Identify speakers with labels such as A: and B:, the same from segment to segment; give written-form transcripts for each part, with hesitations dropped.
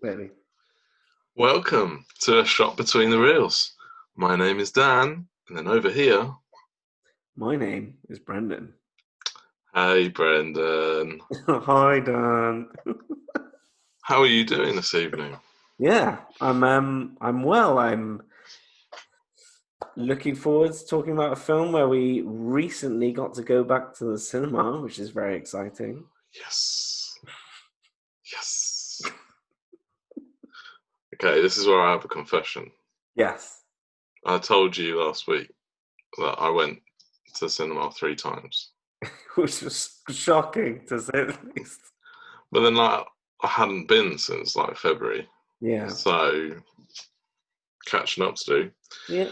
A: Clearly.
B: Welcome to A Shot Between the Reels. My name is Dan, and then over here,
A: My name is Brendan.
B: hey Brendan,
A: Hi, Dan.
B: how are you doing this evening?
A: Yeah, I'm well. I'm looking forward to talking about a film where we recently got to go back to the cinema, which is very exciting.
B: Yes, yes. Okay, this is where I have a confession.
A: Yes,
B: I told you last week that I went to the cinema 3 times,
A: which was shocking to say the least.
B: but then I hadn't been since February,
A: Yeah,
B: so catching up to do.
A: yeah.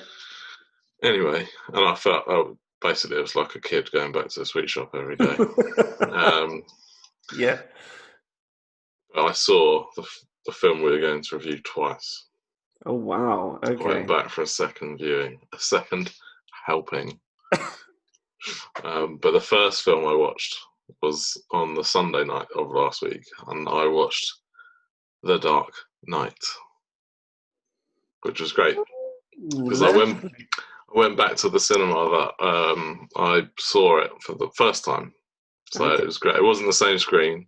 B: Anyway, and I felt basically it was like a kid going back to the sweet shop every day. Um,
A: Yeah.
B: I saw the film we were going to review twice.
A: Oh wow.
B: I went
A: Okay.
B: back for a second viewing, a second helping. But the first film I watched was on the Sunday night of last week, and I watched The Dark Knight, which was great because I went
A: Lovely.
B: I went back to the cinema that I saw it for the first time, so it
A: Okay.
B: was great. It wasn't the same screen,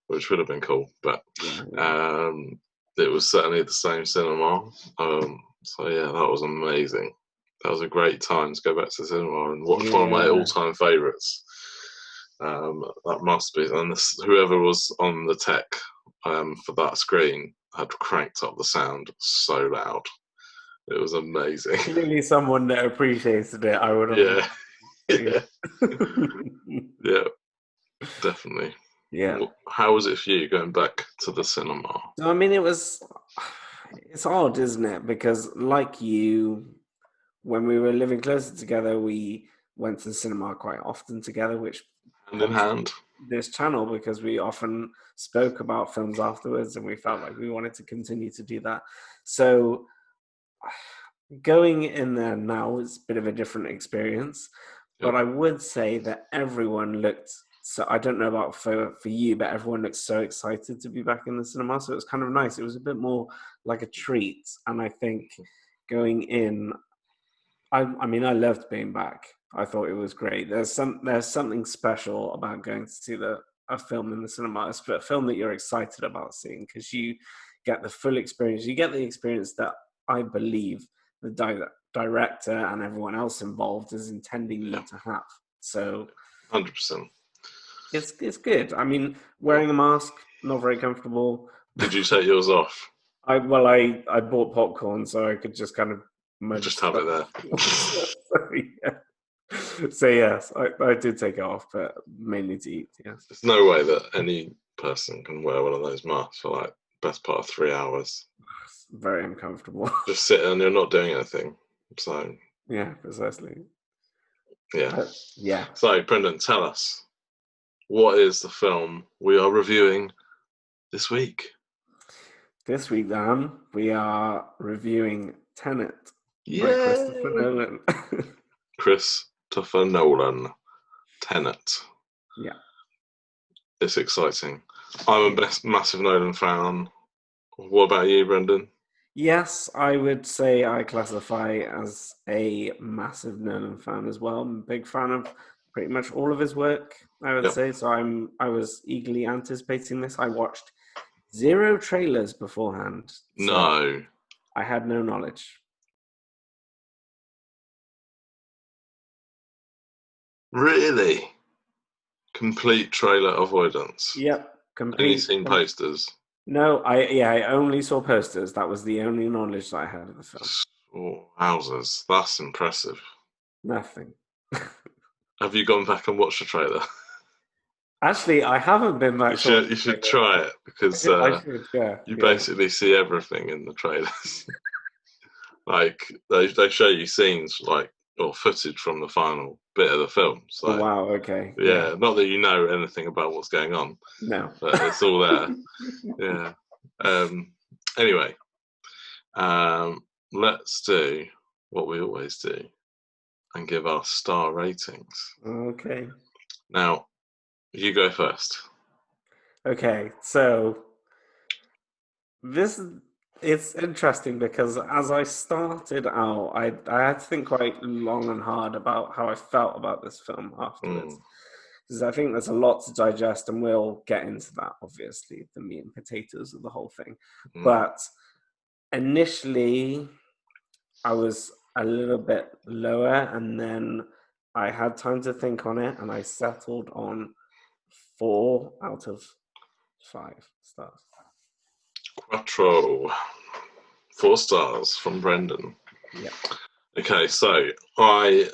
B: which would have been cool, but
A: Yeah, yeah.
B: um, it was certainly the same cinema. So yeah, that was amazing. That was a great time to go back to the cinema and watch one of my
A: Yeah.
B: all-time favourites. That must be, and whoever was on the tech for that screen had cranked up the sound so loud. It was amazing.
A: Clearly someone that appreciated it, I would
B: Yeah,
A: imagine.
B: yeah,
A: Yeah.
B: yeah, definitely.
A: Yeah.
B: How was it for you going back to the cinema?
A: So, I mean, it's odd, isn't it? Because, like you, when we were living closer together, we went to the cinema quite often together, which
B: Hand in
A: prompted
B: hand.
A: this channel because we often spoke about films afterwards and we felt like we wanted to continue to do that. So, going in there now is a bit of a different experience, but
B: Yep.
A: I would say that everyone looked. So I don't know about for you, but everyone looked so excited to be back in the cinema. So it was kind of nice. It was a bit more like a treat, and I think going in, I mean, I loved being back. I thought it was great. There's something special about going to see a film in the cinema, a film that you're excited about seeing because you get the full experience. You get the experience that I believe the director and everyone else involved is intending you
B: Yeah.
A: to have. So
B: 100%.
A: it's good. I mean, wearing a mask not very comfortable.
B: Did you take yours off?
A: I bought popcorn so I could just kind of
B: Just
A: munch
B: have it
A: that.
B: there.
A: So, yeah. So yes, I did take it off, but mainly to eat. Yes,
B: There's no way that any person can wear one of those masks for best part of 3 hours.
A: it's very uncomfortable.
B: Just sitting and you're not doing anything. So
A: Yeah, precisely.
B: yeah.
A: But yeah,
B: So Brendan, tell us, what is the film we are reviewing this week?
A: this week, Dan, we are reviewing Tenet by Christopher
B: Yay!
A: Nolan.
B: Christopher Nolan. Tenet.
A: Yeah,
B: It's exciting. I'm a
A: yeah.
B: massive Nolan fan. What about you, Brendan?
A: Yes, I would say I classify as a massive Nolan fan as well. I'm a big fan of pretty much all of his work, I would
B: Yep.
A: say. So I was eagerly anticipating this. I watched zero trailers beforehand, so
B: No.
A: I had no knowledge.
B: Really? Complete trailer avoidance.
A: Yep,
B: Only
A: complete.
B: seen posters.
A: No, I only saw posters. That was the only knowledge that I had of the film.
B: Oh, wowzers. That's impressive.
A: Nothing.
B: Have you gone back and watched the trailer?
A: Actually, I haven't been
B: You
A: back to watch
B: should you
A: the
B: should
A: trailer.
B: try it because
A: I should, yeah,
B: you
A: yeah.
B: basically see everything in the trailers. They show you scenes or footage from the final bit of the film.
A: Oh
B: So
A: wow, okay, yeah.
B: yeah, not that you know anything about what's going on,
A: No.
B: but it's all there. Yeah. Um, anyway, um, let's do what we always do and give our star ratings.
A: Okay.
B: Now, you go first.
A: Okay, so This it's interesting because as I started out, I had to think quite long and hard about how I felt about this film afterwards.
B: Mm,
A: Because I think there's a lot to digest, and we'll get into that, obviously, the meat and potatoes of the whole thing.
B: mm.
A: But initially, I was a little bit lower, and then I had time to think on it, and I settled on 4 out of 5 stars.
B: Quattro. 4 stars from Brendan.
A: Yeah.
B: Okay, so I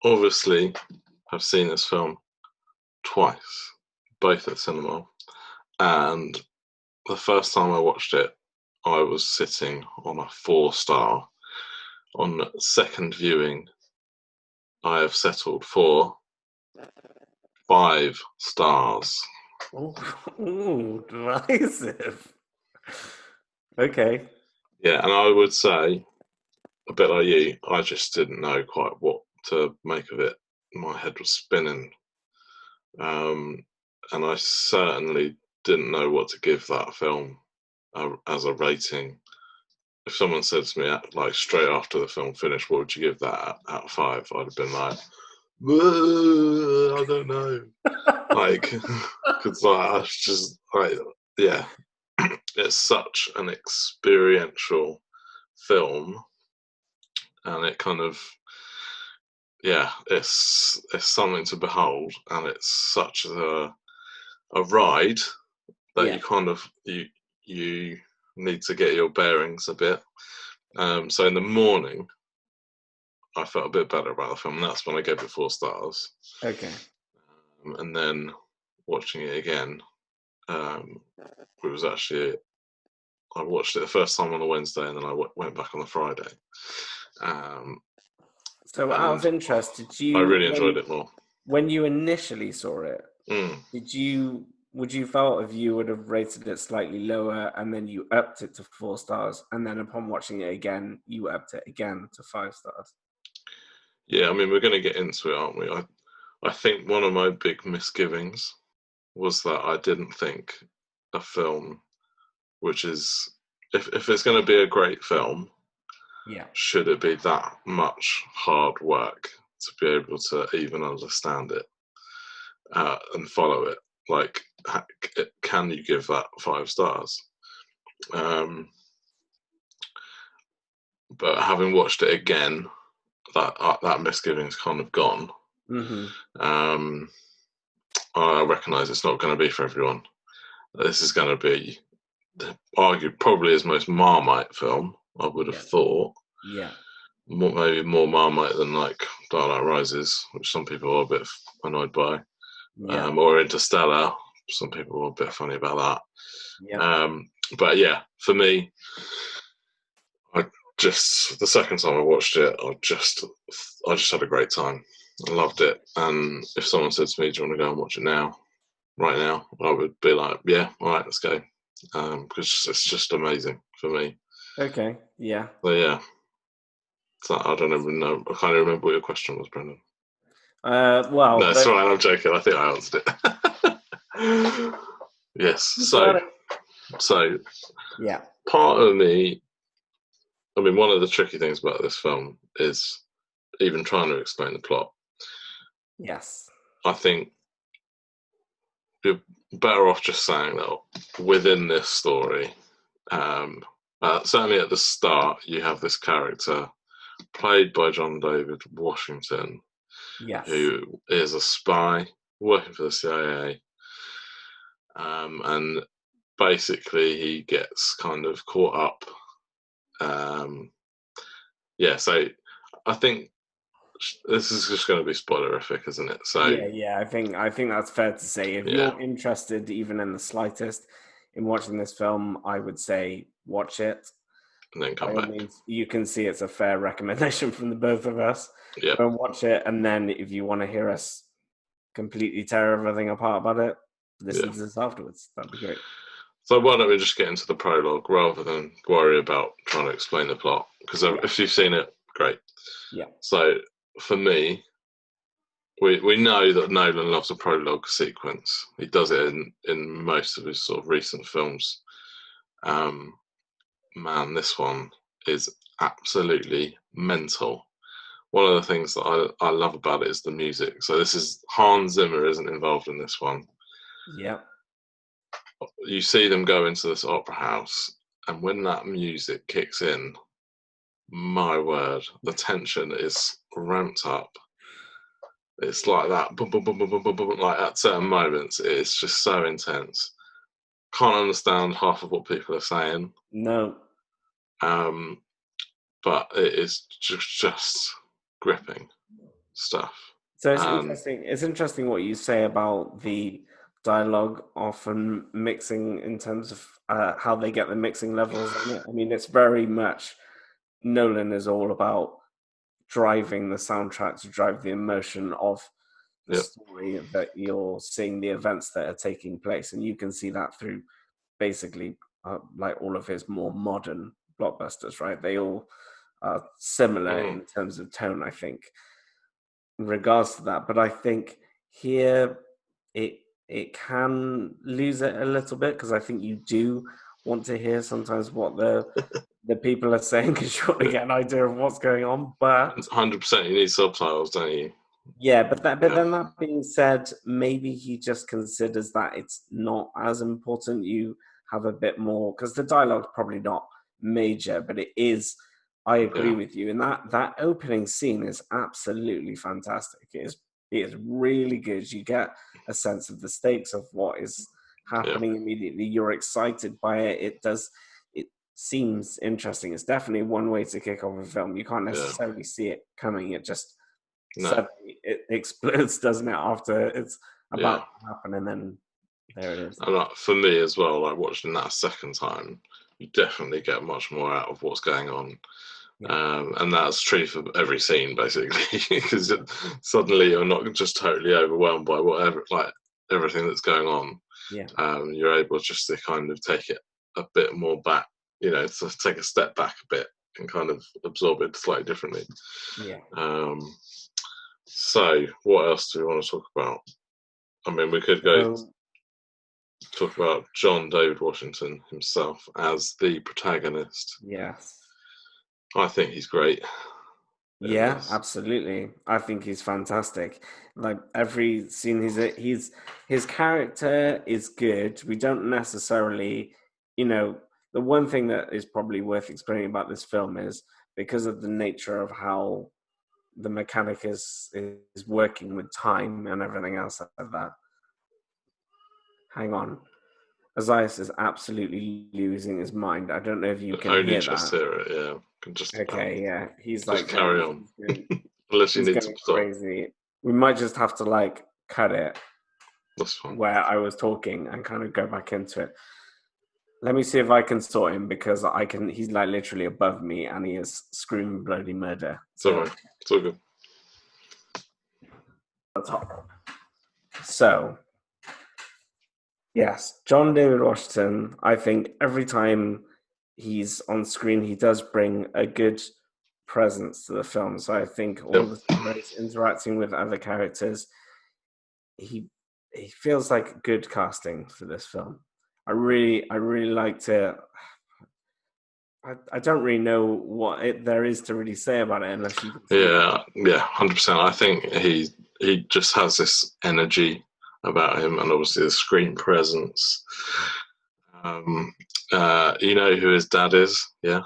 B: obviously have seen this film twice, both at cinema. And the first time I watched it, I was sitting on a 4 star. On second viewing, I have settled for 5 stars.
A: Ooh, divisive. Okay.
B: Yeah, and I would say, a bit like you, I just didn't know quite what to make of it. My head was spinning. Um, and I certainly didn't know what to give that film as a rating. If someone said to me, like straight after the film finished, what would you give that out of 5? I'd have been like, I don't know. Like, because I was just like, yeah, it's such an experiential film, and it kind of, yeah, it's something to behold, and it's such a ride that
A: Yeah.
B: you kind of you need to get your bearings a bit. So in the morning, I felt a bit better about the film, and that's when I gave it 4 stars.
A: Okay.
B: And then watching it again, it was actually I watched it the first time on a Wednesday, and then I went back on the Friday. Um,
A: So out of
B: and
A: interest, did
B: I
A: you
B: really enjoyed it more.
A: when you initially saw it,
B: Mm.
A: did you would you felt if you would have rated it slightly lower and then you upped it to 4 stars, and then upon watching it again, you upped it again to 5 stars?
B: Yeah, I mean, we're going to get into it, aren't we? I think one of my big misgivings was that I didn't think a film, which is, if it's going to be a great film,
A: Yeah.
B: should it be that much hard work to be able to even understand it and follow it? Like, can you give that 5 stars? Um, but having watched it again, that misgiving's kind of gone.
A: Mm-hmm.
B: Um, I recognise it's not going to be for everyone. This is going to be argued probably his most Marmite film, I would have
A: Yeah.
B: thought.
A: Yeah.
B: Maybe more Marmite than like Dark Knight Rises, which some people are a bit annoyed by,
A: Yeah.
B: or Interstellar. Some people are a bit funny about that.
A: Yeah.
B: But yeah, for me, I just the second time I watched it, I just had a great time. I loved it, and if someone said to me, "Do you want to go and watch it now, right now?" I would be like, "Yeah, all right, let's go," because it's just amazing for me.
A: Okay. Yeah.
B: So yeah, so I don't even know. I can't even remember what your question was, Brendan. No,
A: Well,
B: it's all right. I'm joking. I think I answered it. Yes.
A: you
B: So,
A: got it.
B: so
A: Yeah.
B: part of me. I mean, one of the tricky things about this film is even trying to explain the plot.
A: Yes.
B: I think you're better off just saying that within this story, um, certainly at the start, you have this character played by John David Washington,
A: Yes.
B: who is a spy working for the CIA, and basically he gets kind of caught up. Um, yeah, so I think this is just going to be spoilerific, isn't it? So
A: Yeah, yeah, I think that's fair to say. If
B: yeah,
A: you're interested, even in the slightest, in watching this film, I would say watch it.
B: and then
A: By
B: come
A: all
B: back.
A: means, you can see it's a fair recommendation from the both of us.
B: Yeah,
A: Go and watch it, and then if you want to hear us completely tear everything apart about it, listen
B: yeah.
A: to this afterwards. That'd be great.
B: So why don't we just get into the prologue rather than worry about trying to explain the plot? Because
A: Yeah,
B: if you've seen it, great.
A: yeah,
B: So for me, we know that Nolan loves a prologue sequence. He does it in most of his sort of recent films. Man, this one is absolutely mental. One of the things that I love about it is the music. So this is Hans Zimmer isn't involved in this one.
A: Yeah.
B: You see them go into this opera house, and when that music kicks in, my word, the tension is ramped up. It's like that, boom, boom, boom, boom, boom, boom, boom, like at certain moments, it's just so intense. Can't understand half of what people are saying,
A: No.
B: but it is just gripping stuff.
A: So it's
B: And
A: interesting. It's interesting what you say about the dialogue often mixing in terms of how they get the mixing levels on it. I mean, it's very much Nolan is all about driving the soundtrack to drive the emotion of the
B: yep,
A: story that you're seeing, the events that are taking place, and you can see that through basically like all of his more modern blockbusters, right? They all are similar
B: mm,
A: in terms of tone, I think, in regards to that. But I think here it it can lose it a little bit because I think you do want to hear sometimes what the people are saying because you want to get an idea of what's going on. But
B: 100%. You need subtitles, don't you?
A: yeah, but
B: Yeah,
A: then that being said, maybe he just considers that it's not as important. You have a bit more because the dialogue's probably not major, but it is. I agree
B: yeah,
A: with you, and that opening scene is absolutely fantastic. It is really good. You get a sense of the stakes of what is
B: yeah,
A: happening immediately. You're excited by it. It does. It seems interesting. It's definitely one way to kick off a film. You can't
B: yeah.
A: necessarily see it coming. It just
B: No,
A: suddenly it explodes, doesn't it? After it's about
B: yeah.
A: to happen, and then there it is.
B: And for me as well, like watching that a second time, you definitely get much more out of what's going on.
A: Yeah,
B: And that's true for every scene, basically, because suddenly you're not just totally overwhelmed by whatever, like everything that's going on.
A: yeah,
B: You're able just to kind of take it a bit more back, to take a step back a bit and kind of absorb it slightly differently.
A: yeah.
B: Um, so, what else do we want to talk about? I mean, we could go
A: So
B: talk about John David Washington himself as the protagonist.
A: yes,
B: I think he's great in
A: yeah,
B: this.
A: absolutely. I think he's fantastic. Like every scene he's his character is good. We don't necessarily, the one thing that is probably worth explaining about this film is because of the nature of how the mechanic is working with time and everything else like that. Hang on. Azaius is absolutely losing his mind. I don't know if you can
B: Only
A: hear
B: just
A: that.
B: hear it, yeah. Can just about.
A: Okay, yeah. He's
B: Just
A: like going,
B: carry on. Unless you
A: he's
B: need to
A: going
B: stop.
A: crazy. We might just have to like cut it
B: That's fine.
A: where I was talking and kind of go back into it. Let me see if I can sort him because I can. He's like literally above me and he is screaming bloody murder.
B: It's
A: So
B: alright. It's all good.
A: that's top. So yes, John David Washington. I think every time he's on screen, he does bring a good presence to the film. So I think all
B: Yep.
A: the time that he's interacting with other characters, he he feels like good casting for this film. I really liked it. I don't really know what there is to really say about it unless you can see it.
B: Yeah, yeah, 100%. I think he just has this energy about him, and obviously the screen presence. Um, you know who his dad is? Yeah.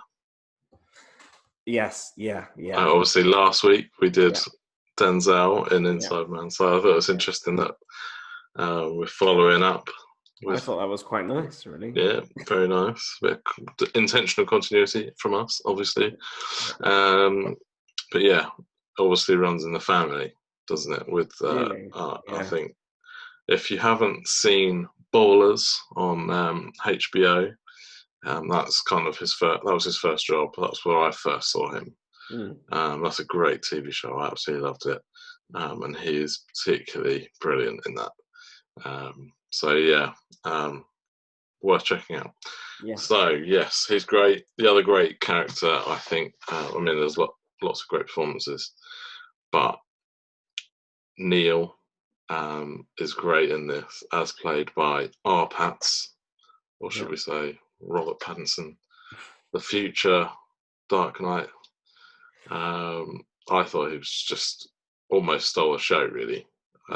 A: Yes, yeah, yeah,
B: Obviously, last week we did
A: yeah,
B: Denzel in
A: yeah,
B: Inside Man, so I thought it was
A: yeah.
B: interesting that we're following up
A: I
B: with,
A: thought that was quite nice, really.
B: yeah, very nice. Bit of intentional continuity from us, obviously.
A: Yeah.
B: Um, but yeah, obviously runs in the family, doesn't it? With
A: Really,
B: I
A: yeah,
B: think if you haven't seen Ballers on HBO, that's kind of his first. That was his first job. That's where I first saw him.
A: mm,
B: That's a great TV show. I absolutely loved it, and he is particularly brilliant in that. So yeah, um, worth checking out.
A: yeah,
B: So yes, he's great. The other great character, I think. I mean, there's lots of great performances, but Neil is great in this, as played by Arpats, or
A: yeah.
B: should we say Robert Pattinson, the future Dark Knight. I thought he was just almost stole the show, really.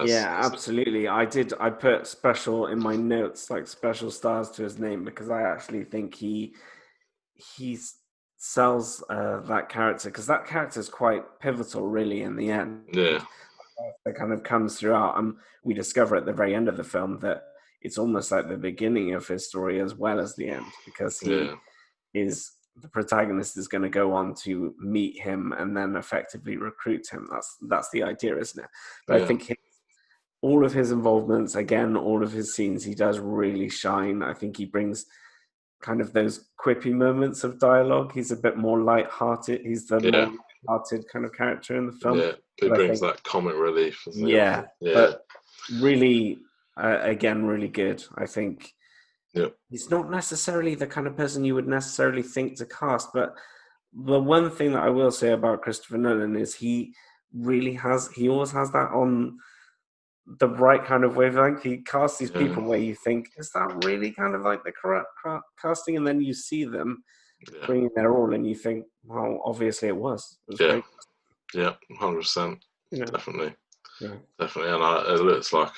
A: Yeah, absolutely. I put special in my notes, like special stars to his name, because I actually think he sells that character, because that character is quite pivotal, really, in the end.
B: yeah,
A: That kind of comes throughout. We discover at the very end of the film that it's almost like the beginning of his story as well as the end, because
B: yeah,
A: the protagonist is going to go on to meet him and then effectively recruit him. That's the idea, isn't it? But I
B: yeah,
A: think all of his involvements, again, all of his scenes, he does really shine. I think he brings kind of those quippy moments of dialogue. He's a bit more light-hearted. He's the
B: yeah,
A: more light-hearted kind of character in the film.
B: yeah. He
A: But I
B: brings
A: think,
B: that comic relief as the
A: yeah,
B: author. Yeah,
A: but really, again, really good. I think
B: yeah,
A: he's not necessarily the kind of person you would necessarily think to cast, but the one thing that I will say about Christopher Nolan is he always has that on the right kind of wavelength. He casts these
B: yeah,
A: people where you think, is that really kind of like the correct casting? And then you see them
B: yeah,
A: bringing their all, and you think, well, obviously it was. It was
B: yeah,
A: great.
B: yeah. 100%,
A: Yeah,
B: definitely,
A: yeah,
B: definitely. And it looks like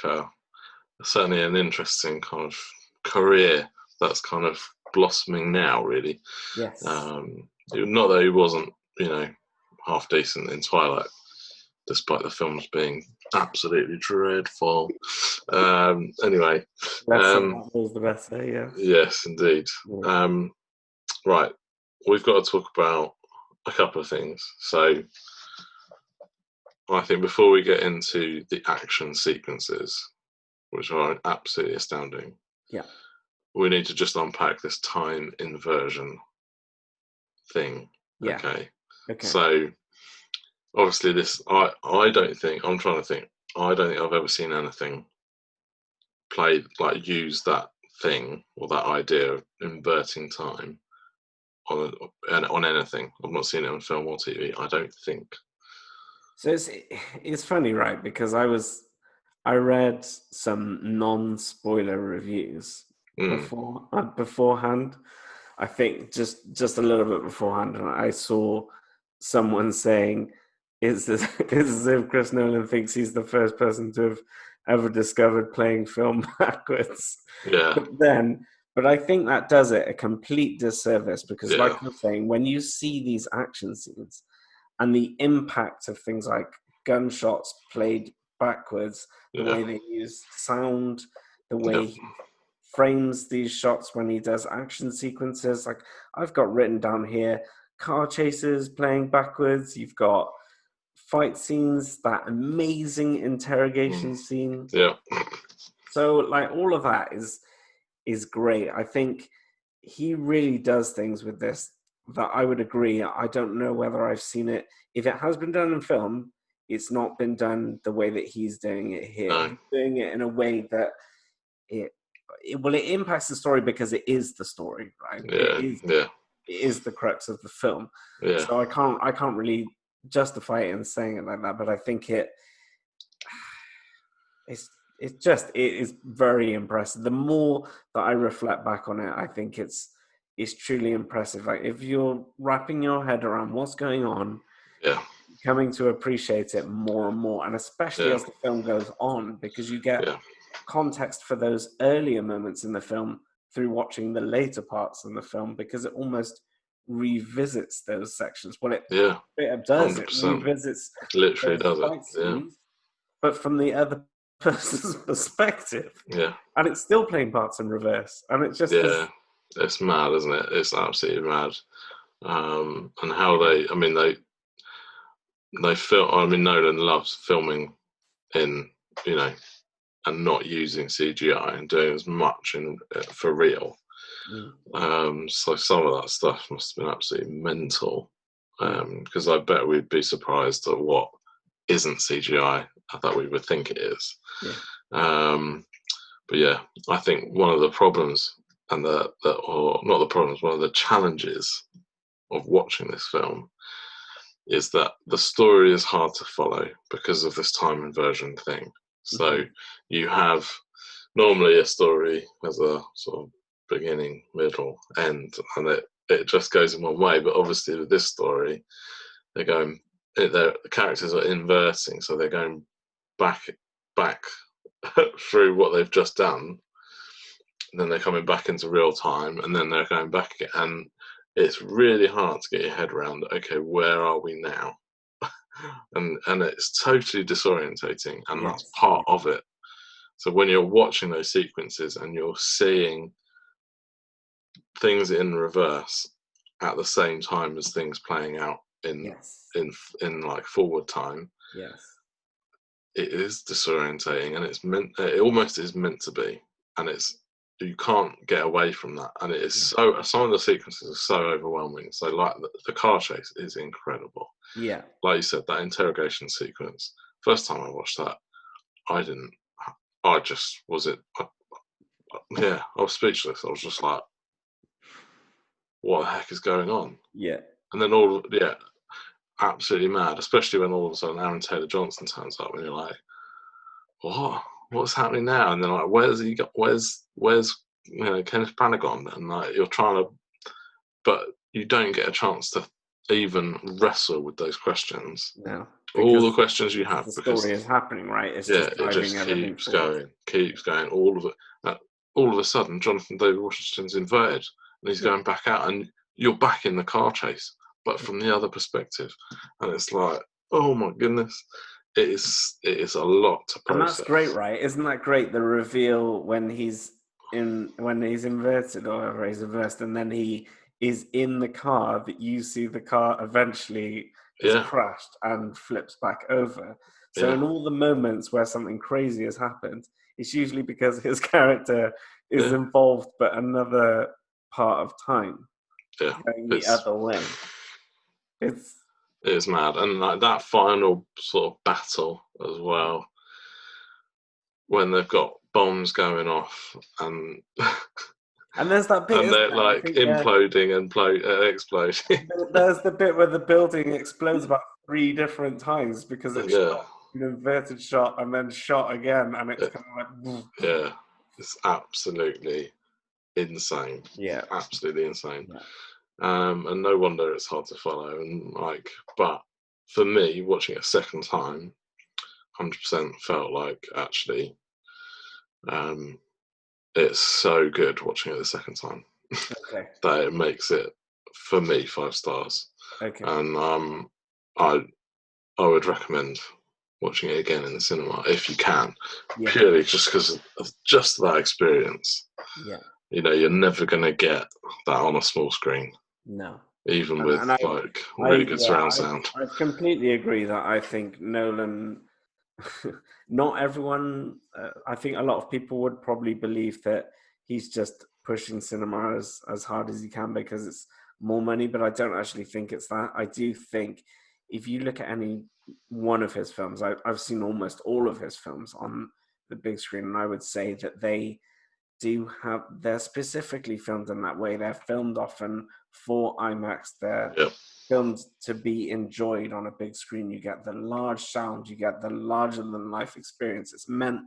B: certainly an interesting kind of career that's kind of blossoming now, really.
A: yes.
B: Not that he wasn't, you know, half decent in Twilight, despite the films being absolutely dreadful. Anyway,
A: Let's say
B: um,
A: that was the best day. Yes.
B: yes, indeed.
A: Yeah.
B: Right, we've got to talk about a couple of things. So, I think before we get into the action sequences, which are absolutely astounding,
A: Yeah.
B: we need to just unpack this time inversion thing.
A: Yeah.
B: Okay.
A: Okay.
B: So obviously I don't think I'm trying to think. I don't think I've ever seen anything played like use that thing or that idea of inverting time on anything. I've not seen it on film or TV. I don't think.
A: So it's funny, right? Because I read some non-spoiler reviews
B: Mm,
A: beforehand. I think just a little bit beforehand, and I saw someone saying, "Is this it's as if Chris Nolan thinks he's the first person to have ever discovered playing film backwards."
B: yeah,
A: But then, but I think that does it a complete disservice because, like
B: yeah,
A: I was saying, when you see these action scenes and the impact of things like gunshots played backwards, the
B: yeah,
A: way they use sound, the
B: yeah,
A: way he frames these shots when he does action sequences. Like I've got written down here, car chases playing backwards. You've got fight scenes, that amazing
B: mm,
A: interrogation scene.
B: yeah,
A: So like all of that is great. I think he really does things with this that I would agree. I don't know whether I've seen it. If it has been done in film, it's not been done the way that he's doing it here.
B: no,
A: He's doing it in a way that it, it impacts the story because it is the story, right?
B: yeah, yeah,
A: It is the crux of the film.
B: yeah,
A: So I can't really justify it in saying it like that, but I think it is very impressive. The more that I reflect back on it, I think it's truly impressive. Like if you're wrapping your head around what's going on,
B: yeah,
A: coming to appreciate it more and more, and especially
B: yeah,
A: as the film goes on, because you get
B: yeah,
A: context for those earlier moments in the film through watching the later parts in the film, because it almost revisits those sections. Well,
B: yeah,
A: it does. It
B: 100%.
A: revisits
B: Literally
A: those
B: does it.
A: fight
B: Yeah,
A: scenes, but from the other person's perspective,
B: yeah,
A: and it's still playing parts in reverse, and it just
B: yeah.
A: is.
B: It's mad, isn't it? It's absolutely mad. And how
A: Yeah,
B: I mean, they film. I mean, Nolan loves filming in, you know, and not using CGI and doing as much in for real.
A: mm,
B: So some of that stuff must have been absolutely mental.
A: yeah,
B: Because I bet we'd be surprised at what isn't CGI that we would think it is.
A: yeah,
B: Um, but yeah, I think one of the problems and or not the problems, one of the challenges of watching this film is that the story is hard to follow because of this time inversion thing. So
A: hmm
B: you have normally a story has a sort of beginning, middle, end, and it just goes in one way. But obviously, with this story, the characters are inverting, so they're going back through what they've just done, and then they're coming back into real time, and then they're going back again, and it's really hard to get your head around. Okay, where are we now? and it's totally disorientating, and that's part of it. So when you're watching those sequences and you're seeing things in reverse at the same time as things playing out in like forward time, it is disorientating, and it almost is meant to be, and you can't get away from that, and it is so. Some of the sequences are so overwhelming. So like the car chase is incredible.
A: Yeah,
B: like you said, that interrogation sequence. First time I watched that, I just was it. I was speechless. I was just like, what the heck is going on?
A: Yeah.
B: And then absolutely mad, especially when all of a sudden Aaron Taylor Johnson turns up and you're like, what's happening now? And then like, where's Kenneth Branagh gone? And like you're trying to, but you don't get a chance to even wrestle with those questions.
A: No.
B: All the questions you have,
A: the
B: because
A: story is happening, right? It's
B: it just keeps going. All of it. All of a sudden, Jonathan David Washington's inverted, and he's going back out, and you're back in the car chase, but from the other perspective, and it's like, oh my goodness, it is a lot to process.
A: And that's great, right? Isn't that great? The reveal when he's inverted or he's reversed, and then he is in the car, that you see the car eventually is crashed and flips back over. So in all the moments where something crazy has happened, it's usually because his character is involved, but another part of time going the other way. It
B: is mad, and like that final sort of battle as well, when they've got bombs going off, and
A: there's that bit,
B: and they're like imploding and exploding.
A: There's the bit where the building explodes about 3 different times because it's shot an inverted shot and then shot again, and it's kind of like
B: it's absolutely insane. Absolutely insane. And no wonder it's hard to follow. And like, but for me, watching it a second time, 100% felt like actually, it's so good watching it the second time that it makes it, for me, 5 stars. And I would recommend watching it again in the cinema if you can, purely just because of just that experience. You know, you're never going to get that on a small screen.
A: No.
B: Even with really good surround sound.
A: I completely agree that I think Nolan, not everyone, I think a lot of people would probably believe that he's just pushing cinema as hard as he can because it's more money, but I don't actually think it's that. I do think if you look at any one of his films, I've seen almost all of his films on the big screen, and I would say that they're specifically filmed in that way. They're filmed often for IMAX. They're filmed to be enjoyed on a big screen. You get the large sound, you get the larger than life experience. It's meant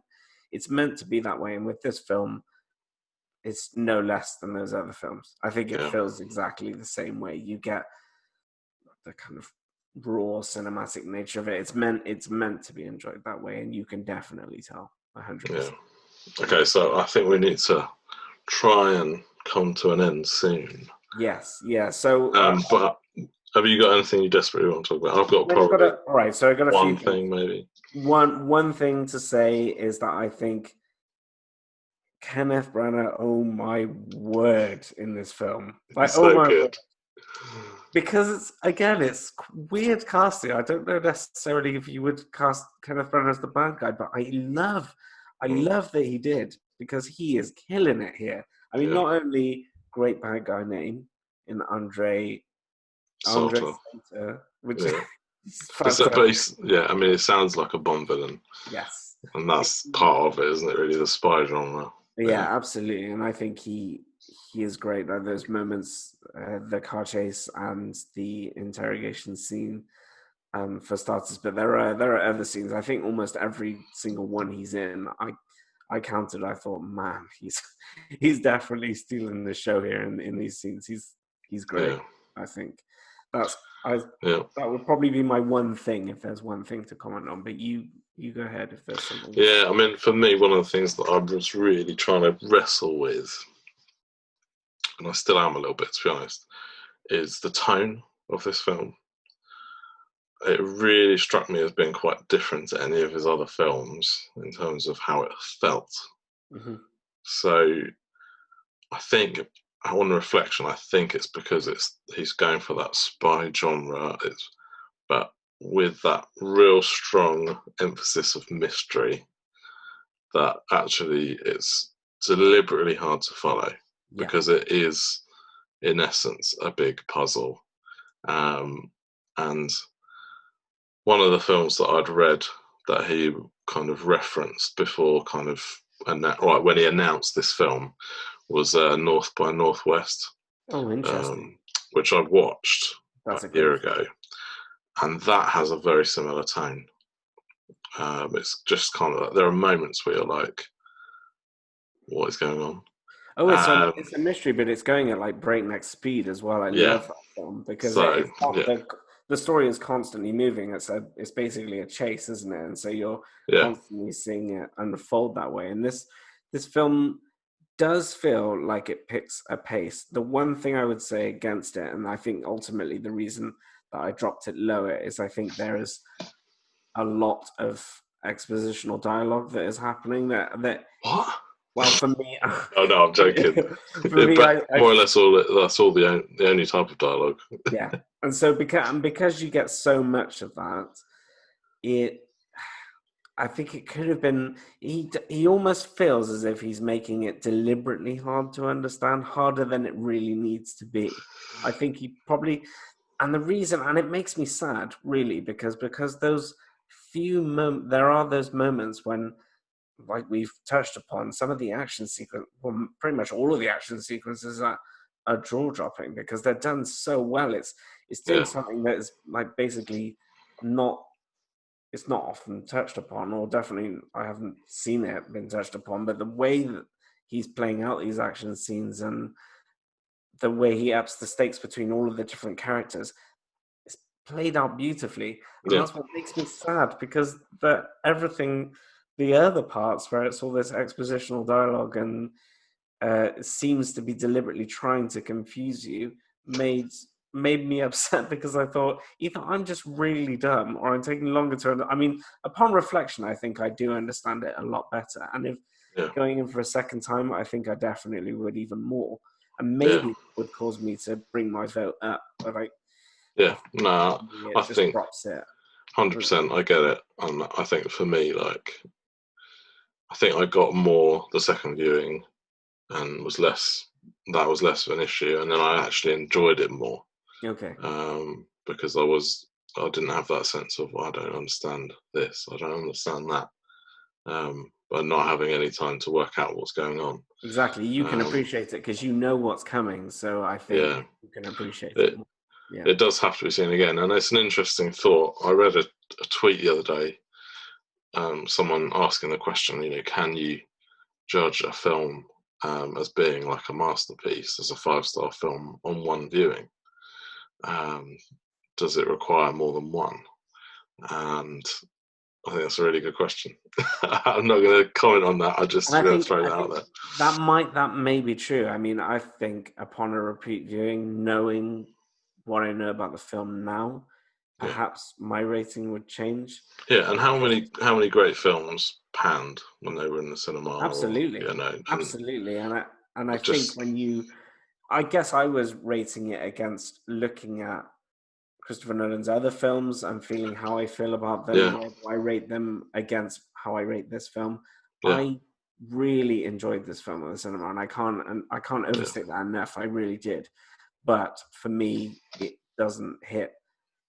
A: to be that way. And with this film, it's no less than those other films. I think it feels exactly the same way. You get the kind of raw cinematic nature of it. It's meant to be enjoyed that way, and you can definitely tell 100%.
B: Okay, so I think we need to try and come to an end soon.
A: Yes, yeah. So,
B: but have you got anything you desperately want to talk about? I've got probably
A: so I got a
B: one
A: few
B: thing, maybe.
A: One thing to say is that I think Kenneth Branagh, oh my word, in this film, like
B: so my good.
A: Word. Because it's weird casting. I don't know necessarily if you would cast Kenneth Branagh as the bad guy, but I love that he did, because he is killing it here. I mean, not only great bad guy name in Andre Sator, which
B: I mean, it sounds like a Bond villain.
A: Yes,
B: and that's part of it, isn't it? Really, the spy genre.
A: Yeah, absolutely, and I think he is great. Like those moments, the car chase and the interrogation scene, for starters. But there are other scenes. I think almost every single one he's in, I counted, I thought, man, he's definitely stealing the show here in these scenes. He's great.
B: Yeah.
A: I think that's I
B: Yeah.
A: that would probably be my one thing if there's one thing to comment on. But you go ahead if there's something.
B: Yeah, I mean, for me, one of the things that I was really trying to wrestle with, and I still am a little bit, to be honest, is the tone of this film. It really struck me as being quite different to any of his other films in terms of how it felt.
A: Mm-hmm.
B: So I think, on reflection, I think it's because he's going for that spy genre, but with that real strong emphasis of mystery, that actually it's deliberately hard to follow
A: Yeah.
B: because it is, in essence, a big puzzle. And one of the films that I'd read that he kind of referenced before, when he announced this film, was North by Northwest,
A: Oh, interesting.
B: which I'd watched
A: That's
B: about
A: a
B: a year
A: great film.
B: ago, and that has a very similar tone. It's just kind of like, there are moments where you're like, what is going on?
A: Oh,
B: Um,
A: it's a mystery, but it's going at like breakneck speed as well. I
B: yeah.
A: love that film because
B: So
A: it's not
B: yeah,
A: the story is constantly moving. It's basically a chase, isn't it? And so you're
B: yeah,
A: constantly seeing it unfold that way. And this film does feel like it picks a pace. The one thing I would say against it, and I think ultimately the reason that I dropped it lower, is I think there is a lot of expositional dialogue that is happening that
B: what?
A: well, for me,
B: Oh no, I'm joking.
A: for me,
B: But more or less, that's all the only type of dialogue.
A: yeah, and so because you get so much of that, it I think it could have been he almost feels as if he's making it deliberately hard to understand, harder than it really needs to be. I think he probably and the reason and it makes me sad really because those there are those moments when like we've touched upon, some of the action sequence, well, pretty much all of the action sequences are jaw dropping because they're done so well. It's doing
B: Yeah,
A: something that is like basically not. It's not often touched upon, or definitely I haven't seen it been touched upon. But the way that he's playing out these action scenes and the way he ups the stakes between all of the different characters, it's played out beautifully, and
B: yeah,
A: that's what makes me sad because everything, the other parts where it's all this expositional dialogue and seems to be deliberately trying to confuse you, made me upset because I thought either I'm just really dumb or I'm taking longer to. I mean, upon reflection, I think I do understand it a lot better, and if
B: yeah,
A: going in for a second time, I think I definitely would even more, and
B: yeah,
A: maybe it would cause me to bring my vote up, but I
B: yeah.
A: think
B: No, I
A: it just
B: think
A: drops it.
B: 100%. I get it, and I think for me, like, I think I got more the second viewing, and that was less of an issue, and then I actually enjoyed it more
A: Okay.
B: because I didn't have that sense of, I don't understand this, I don't understand that, but not having any time to work out what's going on.
A: Exactly. You can
B: Um,
A: appreciate it because you know what's coming. So I think
B: yeah,
A: you can appreciate it
B: it
A: more. Yeah.
B: it does have to be seen again, and it's an interesting thought. I read a tweet the other day, someone asking the question, can you judge a film as being like a masterpiece, as a 5-star film on one viewing? Um, does it require more than one? And I think that's a really good question. I'm not going to comment on that. I'm
A: And
B: just going to throw
A: I
B: that out
A: think
B: there.
A: that may be true. I mean, I think upon a repeat viewing, knowing what I know about the film now,
B: Yeah,
A: perhaps my rating would change.
B: yeah. And
A: Because
B: how many great films panned when they were in the cinema, or
A: absolutely,
B: and
A: absolutely, and I
B: it
A: think
B: just
A: I guess I was rating it against looking at Christopher Nolan's other films and feeling how I feel about them.
B: yeah,
A: Where do I rate them against how I rate this film?
B: yeah,
A: I really enjoyed this film at the cinema, and I can't
B: yeah,
A: overstate that enough. I really did, but for me, it doesn't hit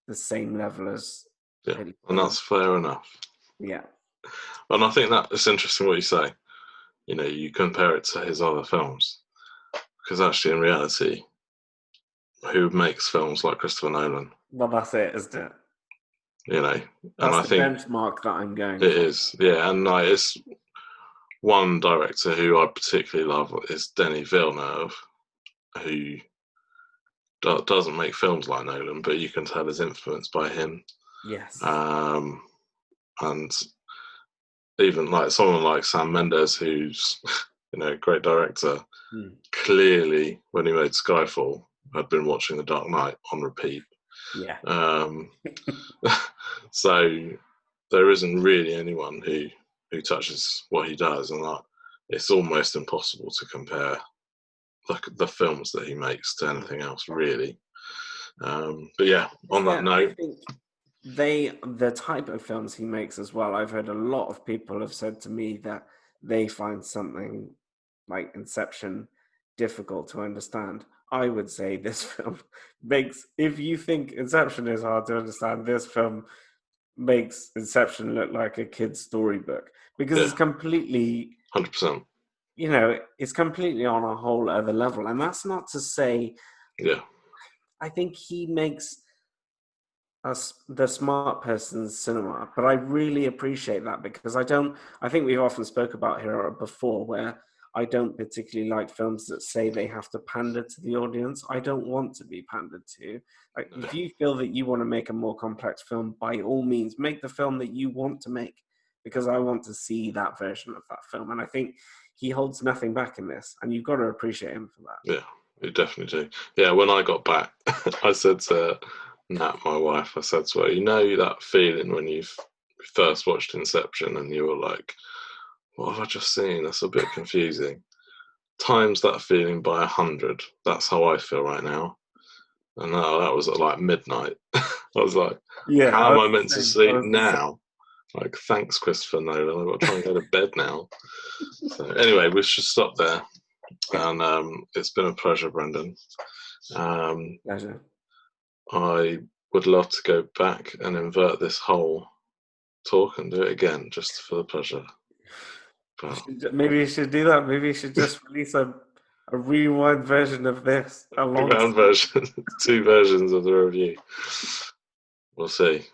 A: the same level as
B: yeah.
A: Pity
B: And
A: Party.
B: that's fair enough.
A: Yeah,
B: And I think that it's interesting what you say. You compare it to his other films, because actually, in reality, who makes films like Christopher Nolan?
A: well, that's it, isn't it?
B: You know, and
A: That's
B: I
A: the
B: think
A: benchmark that I'm going
B: it
A: for.
B: is, yeah, and like one director who I particularly love is Denis Villeneuve, who doesn't make films like Nolan, but you can tell is influenced by him.
A: Yes.
B: And even like someone like Sam Mendes, who's a great director, clearly when he made Skyfall, had been watching The Dark Knight on repeat.
A: Yeah.
B: So there isn't really anyone who touches what he does, and it's almost impossible to compare the films that he makes to anything else, really. But yeah, on that note,
A: I think the type of films he makes as well. I've heard a lot of people have said to me that they find something like Inception difficult to understand. I would say this film makes, if you think Inception is hard to understand, this film makes Inception look like a kid's storybook, because it's completely
B: 100%.
A: It's completely on a whole other level. And that's not to say, I think he makes us the smart person's cinema, but I really appreciate that, because I think we've often spoke about here before, where I don't particularly like films that say they have to pander to the audience. I don't want to be pandered to. Like, if you feel that you want to make a more complex film, by all means, make the film that you want to make, because I want to see that version of that film. And I think he holds nothing back in this, and you've got to appreciate him for that.
B: Yeah, you definitely do. Yeah, when I got back, I said to Nat, my wife, I said to her, that feeling when you first watched Inception and you were like, what have I just seen? That's a bit confusing. Times that feeling by 100. That's how I feel right now. And now that was at like midnight. I was like, how am I meant to sleep now? Like, thanks, Christopher Nolan. I've got to try and go to bed now. So anyway, we should stop there. And it's been a pleasure, Brendan.
A: Pleasure.
B: I would love to go back and invert this whole talk and do it again, just for the pleasure. But
A: Maybe you should do that. Maybe you should just release a rewind version of this.
B: a round version, 2 versions of the review. We'll see.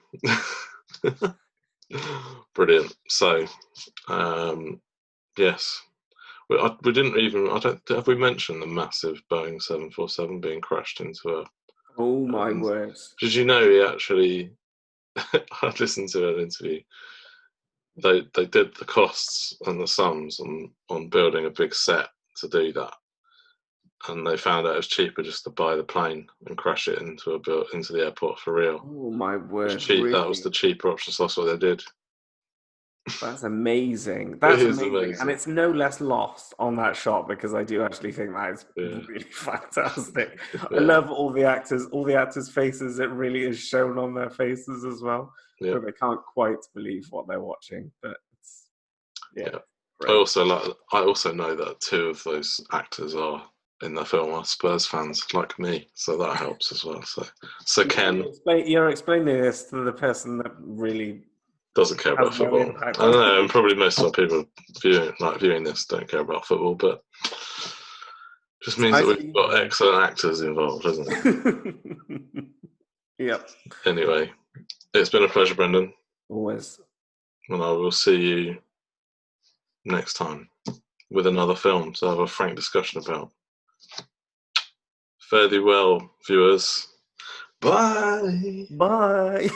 B: Brilliant. So, yes. We didn't even. Have we mentioned the massive Boeing 747 being crashed into a?
A: Oh my words!
B: Did you know he actually? I listened to an interview. They did the costs and the sums on building a big set to do that, and they found out it was cheaper just to buy the plane and crash it into the airport for real.
A: Oh my word!
B: Really? That was the cheaper option. So that's what they did.
A: That's amazing. That's
B: amazing.
A: And it's no less lost on that shot, because I do actually think that is really fantastic. I love all the actors' faces. It really is shown on their faces as well. So they can't quite believe what they're watching, but it's
B: great. I also know that 2 of those actors are in the film are Spurs fans like me, so that helps as well. So Ken,
A: you're explaining this to the person that really
B: doesn't care about football. I don't know, and probably most of the people viewing this don't care about football, but just means that we've got excellent actors involved, doesn't it?
A: Yep.
B: Anyway, it's been a pleasure, Brendan.
A: Always.
B: And I will see you next time with another film to have a frank discussion about. Fare thee well, viewers. Bye.
A: Bye.